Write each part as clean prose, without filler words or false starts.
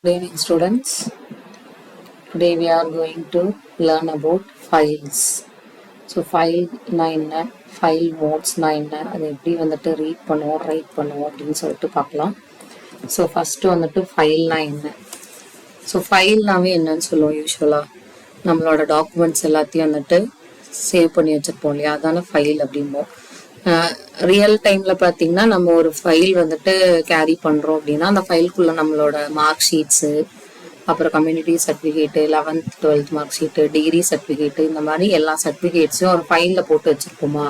Good evening, students. Today we are going to learn about files. So file 9 file modes 9 அதை எப்படி வந்துட்டு read பண்ணுவோம் right பண்ணுவோம் அப்படின்னு சொல்லிட்டு பார்க்கலாம். ஸோ ஃபஸ்ட்டு வந்துட்டு ஃபைல்னா என்ன? ஸோ ஃபைல்னாவே என்னன்னு சொல்லுவோம் யூஸ்வலாக நம்மளோட டாக்குமெண்ட்ஸ் எல்லாத்தையும் வந்துட்டு சேவ் பண்ணி வச்சுருப்போம் இல்லையா, அதான ஃபைல் அப்படிம்போம். ரியல் டைமில் பார்த்தீங்கன்னா நம்ம ஒரு ஃபைல் வந்துட்டு கேரி பண்ணுறோம் அப்படின்னா அந்த ஃபைலுக்குள்ளே நம்மளோட மார்க் ஷீட்ஸு, அப்புறம் community certificate, 11th 12th mark sheet, degree certificate, இந்த மாதிரி எல்லா சர்டிஃபிகேட்ஸையும் ஒரு ஃபைலில் போட்டு வச்சுருப்போமா.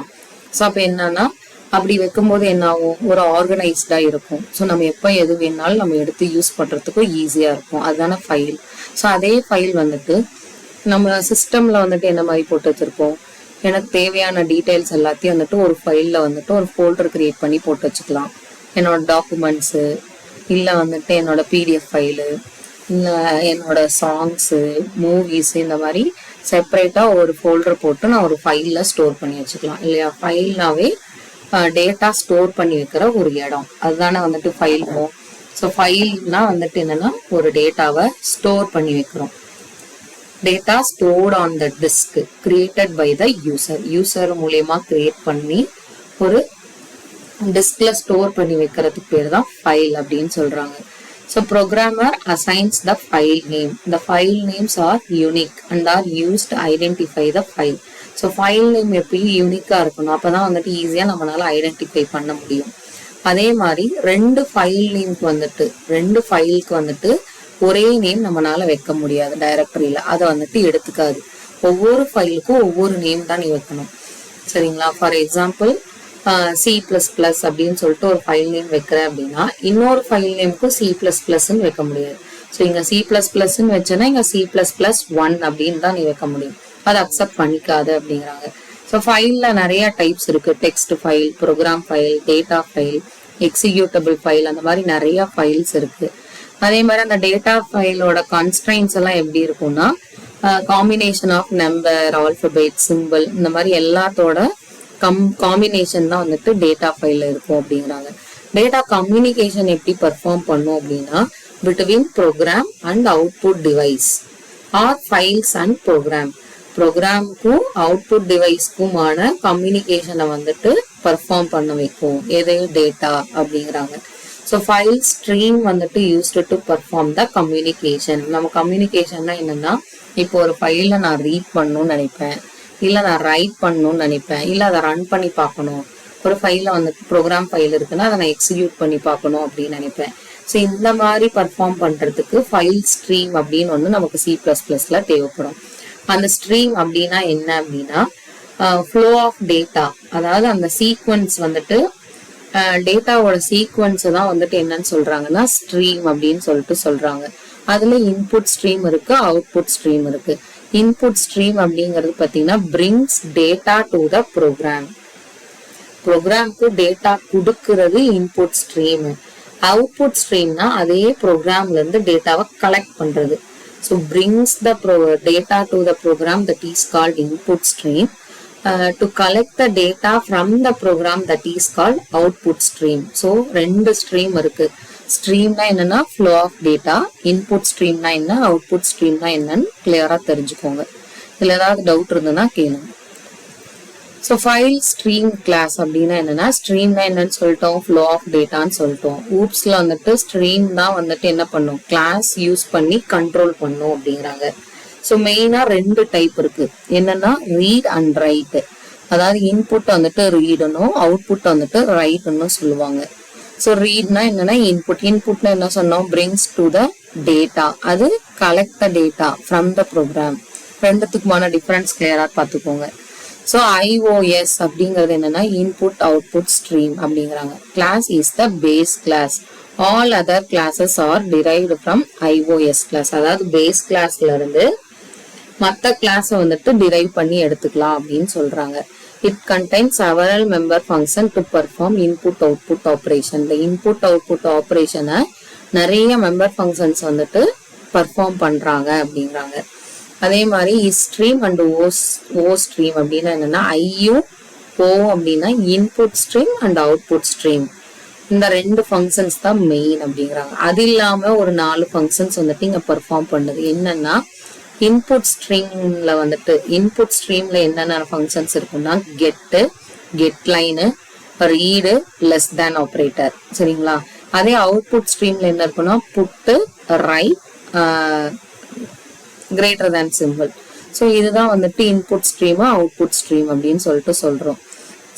ஸோ அப்போ என்னன்னா அப்படி வைக்கும்போது என்ன ஆகும், ஒரு ஆர்கனைஸ்டாக இருக்கும். ஸோ நம்ம எப்போ எது வேணாலும் நம்ம எடுத்து யூஸ் பண்ணுறதுக்கும் ஈஸியாக இருக்கும். அதுதானே ஃபைல். ஸோ அதே ஃபைல் வந்துட்டு நம்ம சிஸ்டமில் வந்துட்டு என்ன மாதிரி போட்டு வச்சுருப்போம், எனக்கு தேவையான டீட்டெயில்ஸ் எல்லாத்தையும் வந்துட்டு ஒரு ஃபைலில் வந்துட்டு ஒரு ஃபோல்டர் கிரியேட் பண்ணி போட்டு வச்சுக்கலாம். என்னோட டாக்குமெண்ட்ஸு, இல்லை வந்துட்டு என்னோட பிடிஎஃப் ஃபைலு, இல்லை என்னோட சாங்ஸு, மூவிஸு, இந்த மாதிரி செப்பரேட்டாக ஒரு ஃபோல்டர் போட்டு நான் ஒரு ஃபைலில் ஸ்டோர் பண்ணி வச்சுக்கலாம் இல்லையா. ஃபைல்னாவே டேட்டா ஸ்டோர் பண்ணி வைக்கிற ஒரு இடம், அதுதானே வந்துட்டு ஃபைல். ஸோ ஃபைல்னா வந்துட்டு என்னென்னா ஒரு டேட்டாவை ஸ்டோர் பண்ணி வைக்கிறோம். Data stored on the disk created by the user மூலமா கிரியேட் பண்ணி ஒரு டிஸ்க்ல ஸ்டோர் பண்ணி வைக்கிறதுக்கு பேர் தான் ஃபைல் அப்படின்னு சொல்றாங்க. So programmer assigns the file name. The file names R unique and are used identify the file. So file name எப்பயும் யூனிக்கா இருக்கணும், அப்பதான் வந்துட்டு ஈஸியா நம்மளால ஐடென்டிஃபை பண்ண முடியும். அதே மாதிரி ரெண்டு ஃபைலுக்கு வந்துட்டு ஒரே நேம் நம்மளால வைக்க முடியாது டைரக்டரியில, அதை வந்துட்டு எடுத்துக்காது. ஒவ்வொரு ஃபைலுக்கும் ஒவ்வொரு நேம் தான் நீ வைக்கணும், சரிங்களா. ஃபார் எக்ஸாம்பிள் C++ அப்படின்னு சொல்லிட்டு ஒரு ஃபைல் நேம் வைக்கிற அப்படின்னா இன்னொரு ஃபைல் நேமுக்கும் C++ன்னு வைக்க முடியாது. ஸோ இங்க C++ன்னு வச்சேன்னா இங்க C++1 அப்படின்னு தான் நீ வைக்க முடியும். அதை அக்செப்ட் பண்ணிக்காது அப்படிங்கிறாங்க. ஸோ ஃபைல்ல நிறைய டைப்ஸ் இருக்கு. Text file, program file, data file, executable file, அந்த மாதிரி நிறைய ஃபைல்ஸ் இருக்கு. அதே மாதிரி அந்த டேட்டா ஃபைலோட கன்ஸ்ட்ரைன்ஸ் எல்லாம் எப்படி இருக்கும்னா combination of number, alphabet, simple, இந்த மாதிரி எல்லாத்தோட காம்பினேஷன் தான் வந்துட்டு டேட்டா ஃபைல்ல இருக்கும் அப்படிங்கிறாங்க. டேட்டா கம்யூனிகேஷன் எப்படி பெர்ஃபார்ம் பண்ணும் அப்படின்னா between program and output device or files and ப்ரோக்ராமுக்கும் அவுட்புட் டிவைஸ்க்குமான கம்யூனிகேஷனை வந்துட்டு பெர்ஃபார்ம் பண்ண வைக்கும் எதையும் டேட்டா அப்படிங்கிறாங்க. ஸோ ஃபைல் ஸ்ட்ரீம் வந்துட்டு used to perform the communication. நம்ம கம்யூனிகேஷன்னா என்னன்னா, இப்போ ஒரு ஃபைலை நான் ரீட் பண்ணணும்னு நினைப்பேன், இல்லை நான் ரைட் பண்ணணும்னு நினைப்பேன், இல்லை அதை ரன் பண்ணி பார்க்கணும். ஒரு ஃபைலில் வந்துட்டு ப்ரோக்ராம் ஃபைல் இருக்குன்னா அதை நான் எக்ஸிக்யூட் பண்ணி பார்க்கணும் அப்படின்னு நினைப்பேன். ஸோ இந்த மாதிரி பர்ஃபார்ம் பண்ணுறதுக்கு ஃபைல் ஸ்ட்ரீம் அப்படின்னு ஒன்று நமக்கு C++ல தேவைப்படும். அந்த ஸ்ட்ரீம் அப்படின்னா என்ன அப்படின்னா ஃப்ளோ ஆஃப் டேட்டா, அதாவது அந்த சீக்வன்ஸ் வந்துட்டு டேட்டாவோட சீக்வன்ஸ் தான் வந்துட்டு என்னன்னு சொல்றாங்கன்னா ஸ்ட்ரீம் அப்படின்னு சொல்லிட்டு சொல்றாங்க. அதுல இன்புட் ஸ்ட்ரீம் இருக்கு, அவுட்புட் ஸ்ட்ரீம் இருக்கு. இன்புட் ஸ்ட்ரீம் அப்படிங்கிறது பாத்தீங்கன்னா பிரிங்ஸ் டேட்டா டு த ப்ரோக்ராம்க்கு டேட்டா கொடுக்கறது இன்புட் ஸ்ட்ரீம். அவுட்புட் ஸ்ட்ரீம்னா அதே ப்ரோக்ராம்ல இருந்து டேட்டாவை கலெக்ட் பண்றது. So brings the data to the program, that is called input stream. To collect the data from the program, that is called output stream. So ரெண்டு stream இருக்கு. ஸ்ட்ரீம்னா என்னன்னா flow of data, input streamனா என்ன, output streamனா என்னன்னு கிளியரா தெரிஞ்சுக்கோங்க. இதுல ஏதாவது doubt இருந்ததுன்னா கேளுங்க. ஸோ ஃபைல் ஸ்ட்ரீம் கிளாஸ் அப்படின்னா என்னன்னா, ஸ்ட்ரீம்னா என்னன்னு சொல்லிட்டோம், ஃப்ளோ ஆஃப் டேட்டான்னு சொல்லிட்டோம். ஊப்ஸ்ல வந்துட்டு ஸ்ட்ரீம் தான் வந்துட்டு என்ன பண்ணும், கிளாஸ் யூஸ் பண்ணி கண்ட்ரோல் பண்ணும் அப்படிங்கிறாங்க. ஸோ மெயினா ரெண்டு டைப் இருக்கு. என்னன்னா ரீட் அண்ட் ரைட். அதாவது இன்புட் வந்துட்டு ரீடனும் அவுட்புட் வந்துட்டு ரைட்னு சொல்லுவாங்க. ஸோ ரீட்னா என்னன்னா இன்புட்னா என்ன சொன்னோம், பிரிங்ஸ் டு த டேட்டா, அது collect the data from the program. ரெண்டுத்துக்குமான டிஃபரன்ஸ் கிளியரா பார்த்துக்கோங்க. ஸோ IOS அப்படிங்கிறது என்னன்னா இன்புட் அவுட்புட் ஸ்ட்ரீம் அப்படிங்கிறாங்க. Class is the base class. All other classes are derived from IOS class. அதாவது பேஸ் கிளாஸ்ல இருந்து மற்ற கிளாஸை வந்துட்டு டிரைவ் பண்ணி எடுத்துக்கலாம் அப்படின்னு சொல்றாங்க. It contains several member function to perform input output operation. இந்த இன்புட் அவுட்புட் ஆப்ரேஷனை நிறைய மெம்பர் ஃபங்க்ஷன்ஸ் வந்துட்டு பெர்ஃபார்ம் பண்றாங்க அப்படிங்கிறாங்க. அதே மாதிரி ஸ்ட்ரீம் அண்ட் ஓ ஸ்ட்ரீம் அப்படின்னா என்னன்னா, ஐயும் ஓ அப்படின்னா input stream and output stream. இந்த 2 ஃபங்க்ஷன்ஸ் தான் மெயின் அப்படிங்கிறாங்க. அது இல்லாம ஒரு 4 ஃபங்க்ஷன்ஸ் வந்துட்டு இங்க பெர்ஃபார்ம் பண்ணுது. என்னன்னா இன்புட் ஸ்ட்ரீம்ல வந்துட்டு இன்புட் ஸ்ட்ரீம்ல என்னென்ன ஃபங்க்ஷன்ஸ் இருக்குன்னா get line, read, less than operator, சரிங்களா? அதே அவுட்புட் ஸ்ட்ரீம்ல என்ன இருக்குன்னா put, write, greater than symbol. So இதுதான் வந்துட்டு இன்புட் ஸ்ட்ரீம் அவுட்புட் ஸ்ட்ரீம் அப்படின்னு சொல்லிட்டு சொல்றோம்.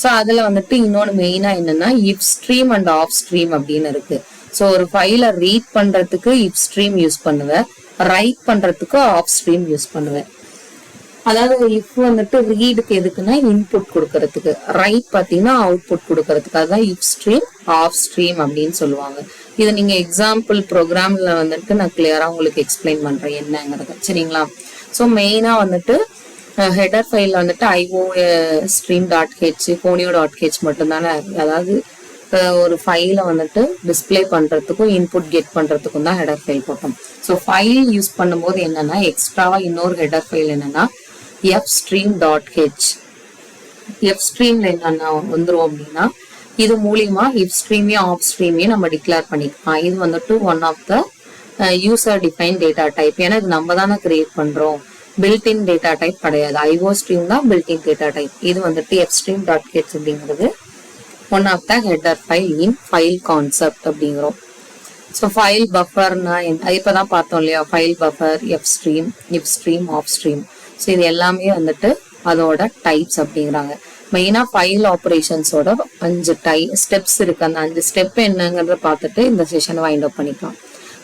ஸோ அதுல வந்துட்டு இன்னொன்று மெயினா என்னன்னா if stream and half stream அப்படின்னு இருக்கு. ஸோ ஒரு ஃபைலை ரீட் பண்றதுக்கு இஃப் ஸ்ட்ரீம் யூஸ் பண்ணுவேன், ரைட் பண்றதுக்கு ஆஃப் ஸ்ட்ரீம் யூஸ் பண்ணுவேன். அதாவது இஃப் வந்துட்டு ரீடுக்கு எதுக்குன்னா இன்புட் கொடுக்கறதுக்கு, ரைட் பார்த்தீங்கன்னா அவுட்புட் கொடுக்கறதுக்கு. அதுதான் இஃப் ஸ்ட்ரீம் ஆஃப் ஸ்ட்ரீம் அப்படின்னு சொல்லுவாங்க. இது நீங்க எக்ஸாம்பிள் ப்ரோக்ராம்ல வந்துட்டு நான் கிளியரா உங்களுக்கு எக்ஸ்பிளைன் பண்றேன் என்னங்கிறது, சரிங்களா? ஸோ மெயினா வந்துட்டு ஹெடர் ஃபைல் வந்துட்டு IO stream.h conio.h மட்டும்தானே. அதாவது ஒரு ஃபைலை வந்துட்டு டிஸ்பிளே பண்றதுக்கும் இன்புட் கெட் பண்றதுக்கும் தான் ஹெடர் ஃபைல் போட்டோம். ஸோ ஃபைல் யூஸ் பண்ணும்போது என்னன்னா எக்ஸ்ட்ராவா இன்னொரு ஹெடர் ஃபைல் என்னன்னா fstream.h. fstreamல என்னன்னா வந்துரும் அப்படின்னா இது மூலியமா இஃப் ஸ்ட்ரீமையும் ஆஃப் ஸ்ட்ரீமையும் நம்ம டிக்ளேர் பண்ணிக்கலாம். இது வந்துட்டு one of the user define data type. ஏன்னா இது நம்ம தானே கிரியேட் பண்றோம், பில்டின் டேட்டா டைப் கிடையாது. IO ஸ்ட்ரீம் தான் பில்டின் டேட்டா டைப். இது வந்துட்டு fstream.h அப்படிங்கிறது one of the header file in file concept அப்படிங்கிறோம். ஸோ ஃபைல் பஃபர்னா இப்பதான் பார்த்தோம் இல்லையா, file buffer, if stream, of stream. So இது எல்லாமே வந்துட்டு அதோட டைப்ஸ் அப்படிங்கிறாங்க. மெயினா ஃபைல் ஆப்ரேஷன்ஸோட 5 ஸ்டெப்ஸ் இருக்கு. அந்த 5 ஸ்டெப் என்னங்கிறத பார்த்துட்டு இந்த செஷனை வைண்ட் அப் பண்ணிக்கலாம்.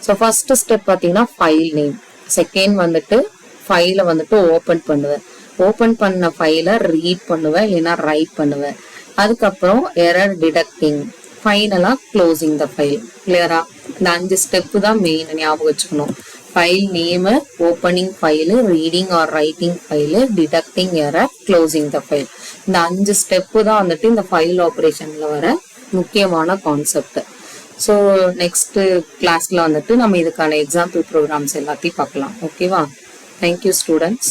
ஸோ ஃபர்ஸ்ட் ஸ்டெப் பார்த்தீங்கன்னா ஃபைல் நேம். செகண்ட் வந்துட்டு ஃபைலை வந்துட்டு ஓப்பன் பண்ணுவேன், ஓப்பன் பண்ண ஃபைலை ரீட் பண்ணுவேன் இல்லைன்னா ரைட் பண்ணுவேன். அதுக்கப்புறம் எரர் டிடெக்டிங், ஃபைனலா க்ளோசிங் த ஃபைல். கிளியரா? இந்த 5 ஸ்டெப்பு தான் மெயின், ஞாபகம் வச்சுக்கணும். File name, opening file, reading R writing file, detecting error, closing the file. இந்த 5 ஸ்டெப்பு தான் வந்துட்டு இந்த ஃபைல் ஆப்ரேஷன்ல வர முக்கியமான கான்செப்ட். ஸோ நெக்ஸ்ட் கிளாஸ்ல வந்துட்டு நம்ம இதுக்கான எக்ஸாம்பிள் ப்ரோக்ராம்ஸ் எல்லாத்தையும் பார்க்கலாம். ஓகேவா? Thank you students.